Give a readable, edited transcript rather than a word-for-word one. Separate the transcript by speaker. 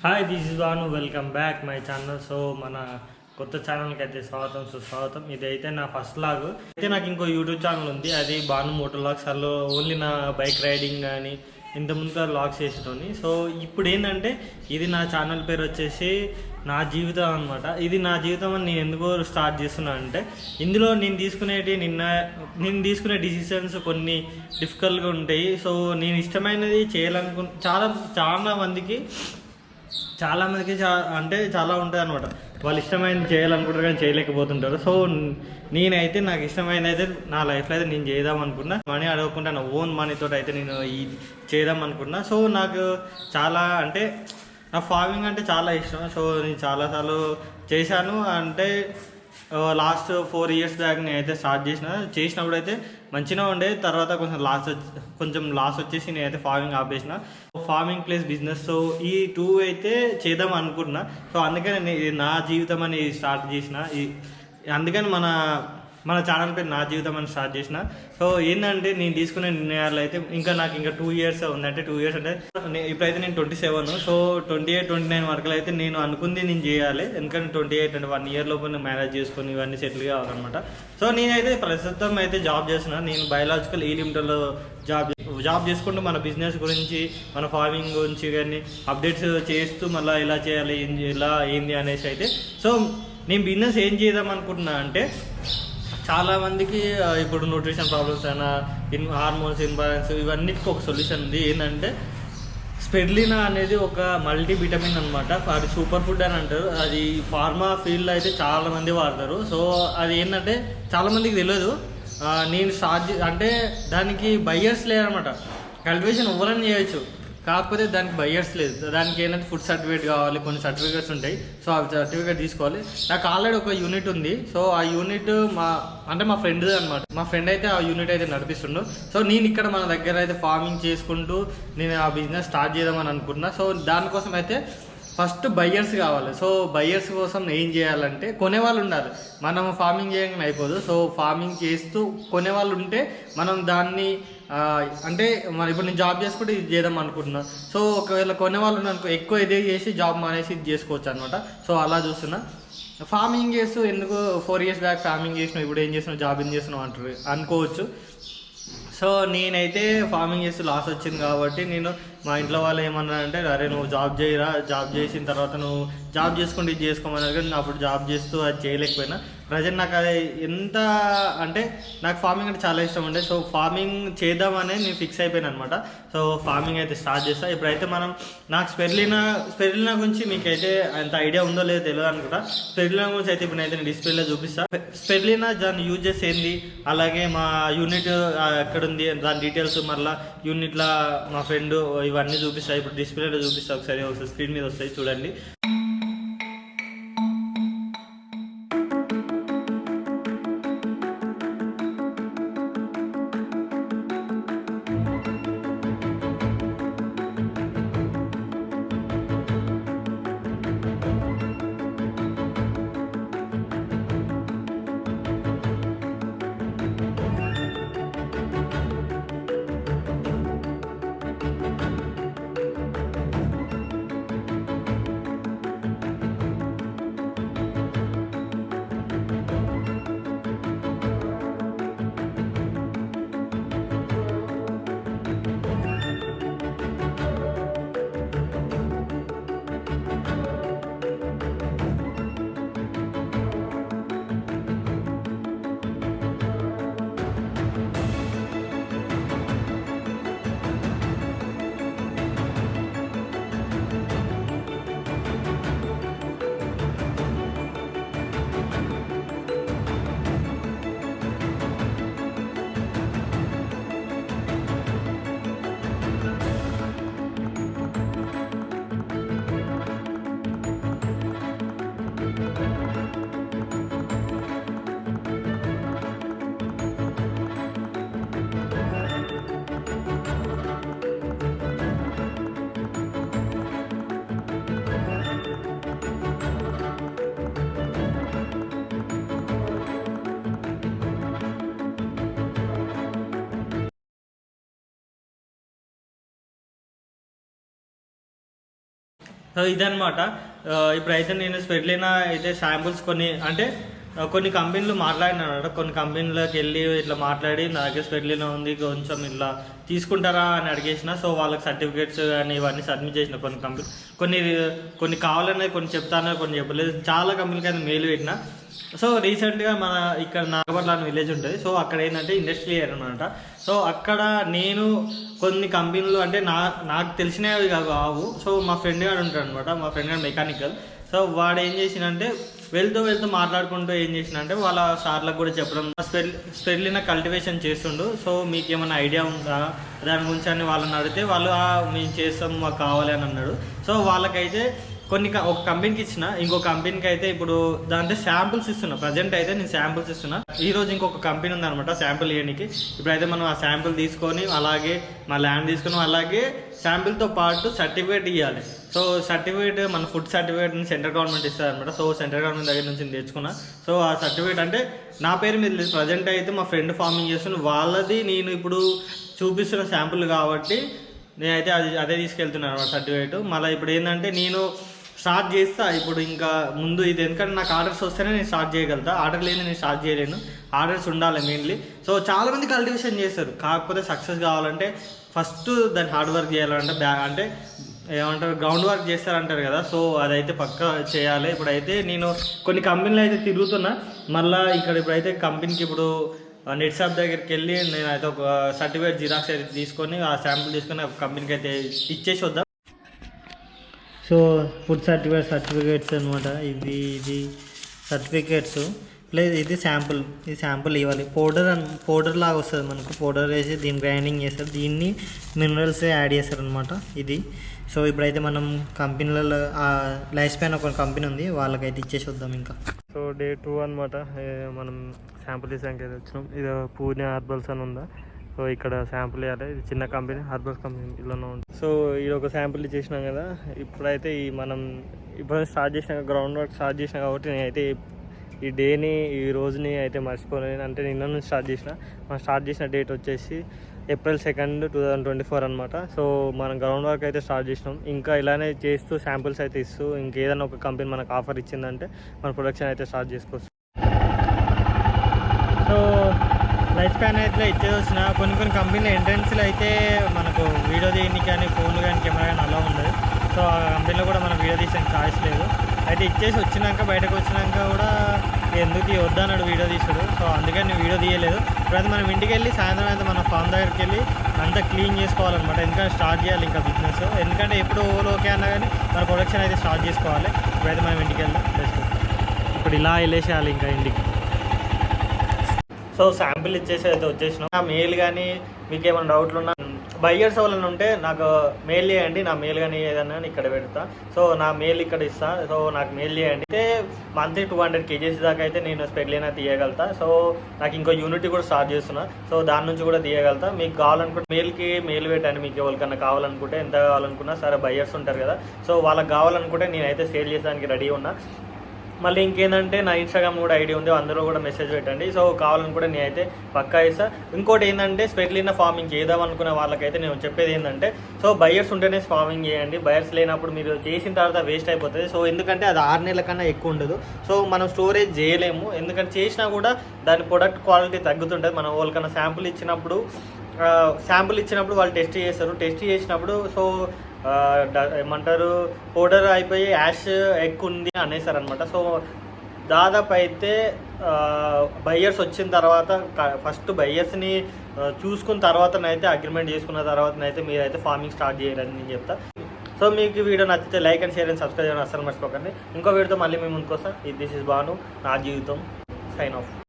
Speaker 1: Hi this is Banu welcome back my channel. So మన కొత్త ఛానల్కి అయితే స్వాగతం సుస్వాగతం. ఇదైతే నా ఫస్ట్ లాగ్. అయితే నాకు ఇంకో యూట్యూబ్ ఛానల్ ఉంది, అది బాను మోటో లాగ్స్. అందులో ఓన్లీ నా బైక్ రైడింగ్ కానీ ఇంతకుముందు లాగ్స్ చేసేటోని. సో ఇప్పుడు ఏంటంటే ఇది నా ఛానల్ పేరు వచ్చేసి నా జీవితం అనమాట. ఇది నా జీవితం అని నేను ఎందుకు స్టార్ట్ చేస్తున్నా అంటే ఇందులో నేను తీసుకునే డిసిషన్స్ కొన్ని డిఫికల్ట్గా ఉంటాయి. సో నేను ఇష్టమైనది చాలా చాలా మందికి అంటే చాలా ఉంటుంది అనమాట. వాళ్ళు ఇష్టమైనది చేయాలనుకుంటారు కానీ చేయలేకపోతుంటారు. సో నేనైతే నాకు ఇష్టమైన అయితే నా లైఫ్లో అయితే నేను చేద్దాం అనుకున్నా. మనీ అడగకుండా నా ఓన్ మనీతో అయితే నేను ఇది చేద్దాం అనుకున్నా. సో నాకు చాలా అంటే నా ఫార్మింగ్ అంటే చాలా ఇష్టం. సో నేను చాలాసార్లు చేశాను. అంటే లాస్ట్ 4 years బ్యాక్ నేనైతే స్టార్ట్ చేసినప్పుడు అయితే మంచిగా ఉండే. తర్వాత కొంచెం లాస్ వచ్చేసి నేనైతే ఫార్మింగ్ ఆపేసిన. ఫార్మింగ్ ప్లస్ బిజినెస్, సో ఈ 2 అయితే చేద్దాం అనుకుంటున్నా. సో అందుకని నా జీవితం అని స్టార్ట్ చేసిన. అందుకని మన ఛానల్ పేరు నా జీవితం అని స్టార్ట్ చేసిన. సో ఏంటంటే నేను తీసుకునే నిర్ణయాలు అయితే నాకు ఇంకా 2 years ఉంది. అంటే 2 years అంటే ఇప్పుడైతే నేను 27. సో 28, 29 వరకు అయితే నేను అనుకుంది నేను చేయాలి. ఎందుకంటే 28 అంటే 1 year లోపు మ్యారేజ్ చేసుకొని ఇవన్నీ సెటిల్ కావాలన్నమాట. సో నేనైతే ప్రస్తుతం అయితే జాబ్ చేస్తున్నాను. నేను బయోలాజికల్ లిమిటెడ్లో జాబ్ చేసుకుంటూ మన బిజినెస్ గురించి, మన ఫార్మింగ్ గురించి కానీ అప్డేట్స్ చేస్తూ మళ్ళీ ఎలా చేయాలి, ఏంది అనేసి అయితే. సో నేను బిజినెస్ ఏం చేద్దాం అనుకుంటున్నా అంటే చాలామందికి ఇప్పుడు న్యూట్రిషన్ ప్రాబ్లమ్స్ అయినా హార్మోన్స్ ఇన్బాలెన్స్ ఇవన్నిటికి ఒక సొల్యూషన్ ఉంది. ఏంటంటే స్పెర్లినా అనేది ఒక మల్టీ విటమిన్ అనమాట. అది సూపర్ ఫుడ్ అని అంటారు. అది ఫార్మా ఫీల్డ్లో అయితే చాలామంది వాడతారు. సో అది ఏంటంటే చాలామందికి తెలియదు. నేను అంటే దానికి బయ్యర్స్ లేదనమాట. కల్టివేషన్ ఎవరైనా చేయొచ్చు, కాకపోతే దానికి బయ్యర్స్ లేదు. దానికి ఏంటంటే ఫుడ్ సర్టిఫికేట్ కావాలి, కొన్ని సర్టిఫికేట్స్ ఉంటాయి. సో ఆ సర్టిఫికేట్ తీసుకోవాలి. నాకు ఆల్రెడీ ఒక యూనిట్ ఉంది. సో ఆ యూనిట్ మా ఫ్రెండ్ అనమాట. మా ఫ్రెండ్ అయితే ఆ యూనిట్ అయితే నడిపిస్తుండు. సో నేను ఇక్కడ మన దగ్గర అయితే ఫార్మింగ్ చేసుకుంటూ నేను ఆ బిజినెస్ స్టార్ట్ చేద్దామని అనుకుంటున్నా. సో దానికోసం అయితే ఫస్ట్ బయ్యర్స్ కావాలి. సో బయ్యర్స్ కోసం ఏం చేయాలంటే కొనేవాళ్ళు ఉండాలి. మనం ఫార్మింగ్ చేయగానే అయిపోదు. సో ఫార్మింగ్ చేస్తూ కొనేవాళ్ళు ఉంటే మనం దాన్ని అంటే ఇప్పుడు నేను జాబ్ చేసుకుంటే ఇది చేద్దాం అనుకుంటున్నా. సో ఒకవేళ కొనేవాళ్ళు ఉన్నాను ఎక్కువ ఇదే చేసి జాబ్ మానేసి ఇది చేసుకోవచ్చు అనమాట. సో అలా చూస్తున్నా. ఫార్మింగ్ చేస్తూ ఎందుకు 4 years బ్యాక్ ఫార్మింగ్ చేసినావు, ఇప్పుడు ఏం చేసినావు, జాబ్ ఏం చేస్తున్నావు అంటారు అనుకోవచ్చు. సో నేనైతే ఫార్మింగ్ చేస్తూ లాస్ వచ్చింది కాబట్టి మా ఇంట్లో వాళ్ళు ఏమన్నారంటే, అరే నువ్వు జాబ్ చేయరా, జాబ్ చేసిన తర్వాత నువ్వు జాబ్ చేసుకుంటే ఇది చేసుకోమన్నారు. కానీ అప్పుడు జాబ్ చేస్తూ అది చేయలేకపోయినా. ప్రజెంట్ నాకు అది ఎంత అంటే నాకు ఫార్మింగ్ అంటే చాలా ఇష్టం ఉండే. సో ఫార్మింగ్ చేద్దామనే నేను ఫిక్స్ అయిపోయాను అనమాట. సో ఫార్మింగ్ అయితే స్టార్ట్ చేస్తా. ఇప్పుడైతే నాకు స్పెర్లినా గురించి మీకైతే అంత ఐడియా ఉందో లేదో తెలియదు అనుకుంటా. స్పెర్లినా గురించి అయితే ఇప్పుడు నేను డిస్ప్లేలో చూపిస్తా. స్పెర్లినా దాని యూజెస్ ఏంది, అలాగే మా యూనిట్ ఎక్కడుంది దాని డీటెయిల్స్, మళ్ళీ యూనిట్లో మా ఫ్రెండ్ ఇవన్నీ చూపిస్తా. ఇప్పుడు డిస్ప్లేలో చూపిస్తా. ఒకసారి స్క్రీన్ మీద వస్తాయి చూడండి. సో ఇదనమాట. ఇప్పుడైతే నేను స్పెర్లినా అయితే శాంపుల్స్ కొన్ని కంపెనీలు మాట్లాడినాడు. కొన్ని కంపెనీలోకి వెళ్ళి ఇట్లా మాట్లాడి నా దగ్గర స్పెర్లినా ఉంది కొంచెం ఇట్లా తీసుకుంటారా అని అడిగేసిన. సో వాళ్ళకి సర్టిఫికేట్స్ కానీ ఇవన్నీ సబ్మిట్ చేసిన కొన్ని కావాలనే కొన్ని చెప్తాను, కొన్ని చెప్పలేదు. చాలా కంపెనీలకి అయితే మెయిల్ పెట్టిన. సో రీసెంట్గా మన ఇక్కడ నాగపట్ల విలేజ్ ఉంటుంది. సో అక్కడ ఏంటంటే ఇండస్ట్రీ అనమాట. సో అక్కడ నేను కొన్ని కంపెనీలు అంటే నాకు తెలిసినవి కావు. సో మా ఫ్రెండ్ గారు ఉంటాడు అనమాట. మా ఫ్రెండ్ గారు మెకానికల్. సో వాడు ఏం చేసినంటే వెళ్తూ మాట్లాడుకుంటూ ఏం చేసినంటే వాళ్ళ సార్లకు కూడా చెప్పడం స్పెర్లినా కల్టివేషన్ చేస్తుండు. సో మీకు ఏమైనా ఐడియా ఉందా దాని గురించి అని వాళ్ళని అడిగితే వాళ్ళు మేము చేస్తాం మాకు కావాలి అని అన్నాడు. సో వాళ్ళకైతే ఒక కంపెనీకి ఇచ్చిన, ఇంకో కంపెనీకి అయితే ఇప్పుడు దాంట్లో శాంపుల్స్ ఇస్తున్నా. ప్రజెంట్ అయితే నేను శాంపుల్స్ ఇస్తున్నా. ఈరోజు ఇంకొక కంపెనీ ఉందనమాట శాంపుల్ ఇవ్వడానికి. ఇప్పుడైతే మనం ఆ శాంపుల్ తీసుకొని అలాగే మా ల్యాండ్ తీసుకొని అలాగే శాంపుల్తో పాటు సర్టిఫికేట్ ఇవ్వాలి. సో సర్టిఫికేట్ మన ఫుడ్ సర్టిఫికేట్ని సెంట్రల్ గవర్నమెంట్ ఇస్తారు అనమాట. సో సెంట్రల్ గవర్నమెంట్ దగ్గర నుంచి తెచ్చుకున్నా. సో ఆ సర్టిఫికేట్ అంటే నా పేరు మీద లేదు. ప్రజెంట్ అయితే మా ఫ్రెండ్ ఫార్మింగ్ చేస్తున్న వాళ్ళది నేను ఇప్పుడు చూపిస్తున్న శాంపుల్ కాబట్టి నేనైతే అదే తీసుకెళ్తున్నాను అనమాట సర్టిఫికేట్. మళ్ళీ ఇప్పుడు ఏంటంటే నేను స్టార్ట్ చేస్తా. ఇప్పుడు ఇంకా ముందు ఇది ఎందుకంటే నాకు ఆర్డర్స్ వస్తేనే నేను స్టార్ట్ చేయగలుగుతా. ఆర్డర్ లేని నేను స్టార్ట్ చేయలేను. ఆర్డర్స్ ఉండాలి మెయిన్లీ. సో చాలామంది కల్టివేషన్ చేస్తారు, కాకపోతే సక్సెస్ కావాలంటే ఫస్ట్ దాన్ని హార్డ్ వర్క్ చేయాలంటే అంటే ఏమంటారు గ్రౌండ్ వర్క్ చేస్తారంటారు కదా. సో అదైతే పక్కా చేయాలి. ఇప్పుడైతే నేను కొన్ని కంపెనీలు అయితే తిరుగుతున్నా. మళ్ళీ ఇప్పుడైతే కంపెనీకి ఇప్పుడు నెట్ షాప్ దగ్గరికి వెళ్ళి నేనైతే ఒక సర్టిఫికేట్ జిరాక్స్ అయితే తీసుకొని ఆ శాంపుల్ తీసుకొని ఒక కంపెనీకి అయితే ఇచ్చేసి వద్దాం. సో ఫుడ్ సర్టిఫికేట్స్ అనమాట. ఇది సర్టిఫికేట్స్ ప్లస్ ఇది శాంపుల్ ఇవ్వాలి. పౌడర్ లాగా వస్తుంది మనకు. పౌడర్ వేసి దీన్ని గ్రైండింగ్ చేస్తారు, దీన్ని మినరల్స్ యాడ్ చేస్తారు అనమాట ఇది. సో ఇప్పుడైతే మనం కంపెనీలలో లైఫ్ స్పాన్ ఒక కంపెనీ ఉంది, వాళ్ళకైతే ఇచ్చేసి వద్దాం ఇంకా. సో డే 2 అనమాట. మనం శాంపుల్ తీసానికి అయితే వచ్చినాం. ఇది పూణే హర్బల్స్ అని ఉందా. సో ఇక్కడ శాంపుల్ ఇవ్వాలి. ఇది చిన్న కంపెనీ, హర్బల్ కంపెనీ ఇలానే ఉంది. సో ఇది ఒక శాంపుల్ ఇచ్చేసినాం కదా. ఇప్పుడైతే ఇప్పుడు స్టార్ట్ చేసిన గ్రౌండ్ వర్క్ స్టార్ట్ చేసిన కాబట్టి నేనైతే ఈ డేని ఈ రోజుని అయితే మర్చిపోలేను. అంటే నిన్న నుంచి స్టార్ట్ చేసిన డేట్ వచ్చేసి April 2, 2024 అనమాట. సో మనం గ్రౌండ్ వర్క్ అయితే స్టార్ట్ చేసినాం. ఇంకా ఇలానే చేస్తూ శాంపుల్స్ అయితే ఇస్తూ ఇంకేదైనా ఒక కంపెనీ మనకు ఆఫర్ ఇచ్చిందంటే మన ప్రొడక్షన్ అయితే స్టార్ట్ చేసుకోవచ్చు. సో లైఫ్ స్పాన్ అయితే ఇచ్చేది వచ్చిన కొన్ని కంపెనీల ఎంట్రెన్స్లో అయితే మనకు వీడియో తీయడానికి కానీ ఫోన్లు కానీ కెమెరా కానీ అలా ఉండదు. సో ఆ కంపెనీలో కూడా మనం వీడియో తీసే ఛాయిస్ లేదు. అయితే ఇచ్చేసి బయటకు వచ్చినాక కూడా ఎందుకు వద్దన్నాడు వీడియో తీసుడు. సో అందుకని నేను వీడియో తీయలేదు. ఇప్పుడైతే మనం ఇంటికి వెళ్ళి సాయంత్రం అయితే మన ఫామ్ దగ్గరికి వెళ్ళి అంతా క్లీన్ చేసుకోవాలన్నమాట. ఎందుకంటే స్టార్ట్ చేయాలి ఇంకా బిజినెస్. ఎందుకంటే ఎప్పుడు ఓకే అన్నా కానీ మన ప్రొడక్షన్ అయితే స్టార్ట్ చేసుకోవాలి. ఇప్పుడైతే మనం ఇంటికి వెళ్దాం. ఇప్పుడు ఇలా వెళ్ళేసేయాలి ఇంకా ఇంటికి. సో శాంపిల్ ఇచ్చేసి అయితే వచ్చేసినాం. నా మెయిల్ కానీ మీకు ఏమైనా డౌట్లు ఉన్నా బయ్యర్స్ వాళ్ళని ఉంటే నాకు మెయిల్ చేయండి. నా మెయిల్ కానీ ఏదన్నా ఇక్కడ పెడతా. సో నా మెయిల్ ఇక్కడ ఇస్తా. సో నాకు మెయిల్ చేయండి. అయితే మంత్లీ 200 kgs దాకా అయితే నేను స్పెర్లినా తీయగలుగుతా. సో నాకు ఇంకో యూనిట్ కూడా స్టార్ట్ చేస్తున్నా. సో దాని నుంచి కూడా తీయగలుగుతా. మీకు కావాలనుకుంటే మెయిల్ పెట్టండి. మీకు ఎవరికన్నా కావాలనుకుంటే ఎంత కావాలనుకున్నా సరే బయ్యర్స్ ఉంటారు కదా. సో వాళ్ళకి కావాలనుకుంటే నేనైతే సేల్ చేసడానికి రెడీ ఉన్నా. మళ్ళీ ఇంకేంటంటే నా ఇన్స్టాగ్రామ్ కూడా ఐడి ఉంది, అందులో కూడా మెసేజ్ పెట్టండి. సో కావాలని కూడా నేనైతే పక్కా ఇస్తా. ఇంకోటి ఏంటంటే స్పెర్లినా ఫార్మింగ్ చేద్దాం అనుకునే వాళ్ళకైతే నేను చెప్పేది ఏంటంటే సో బయర్స్ ఉంటేనే ఫార్మింగ్ చేయండి. బయర్స్ లేనప్పుడు మీరు చేసిన తర్వాత వేస్ట్ అయిపోతుంది. సో ఎందుకంటే అది 6 నెలల కన్నా ఎక్కువ ఉండదు. సో మనం స్టోరేజ్ చేయలేము. ఎందుకంటే చేసినా కూడా దాని ప్రొడక్ట్ క్వాలిటీ తగ్గుతుంటుంది. మనం వాళ్ళకన్నా శాంపుల్ ఇచ్చినప్పుడు వాళ్ళు టెస్ట్ చేస్తారు. టెస్ట్ చేసినప్పుడు సో ఏమంటారు పౌడర్ అయిపోయి యాష్ ఎక్కువ ఉంది అనేసారు అనమాట. సో దాదాపు అయితే బయ్యర్స్ వచ్చిన తర్వాత ఫస్ట్ బయ్యర్స్ని చూసుకున్న తర్వాతనైతే అగ్రిమెంట్ చేసుకున్న తర్వాతనైతే మీరైతే ఫార్మింగ్ స్టార్ట్ చేయాలని నేను చెప్తా. సో మీకు వీడియో నచ్చితే like and share and subscribe చేయడం అస్సలు మర్చిపోకండి. ఇంకో వీడియోతో మళ్ళీ మేము ముందుకు వస్తాం. దిస్ ఇస్ భాను, నా జీవితం, సైన్ ఆఫ్.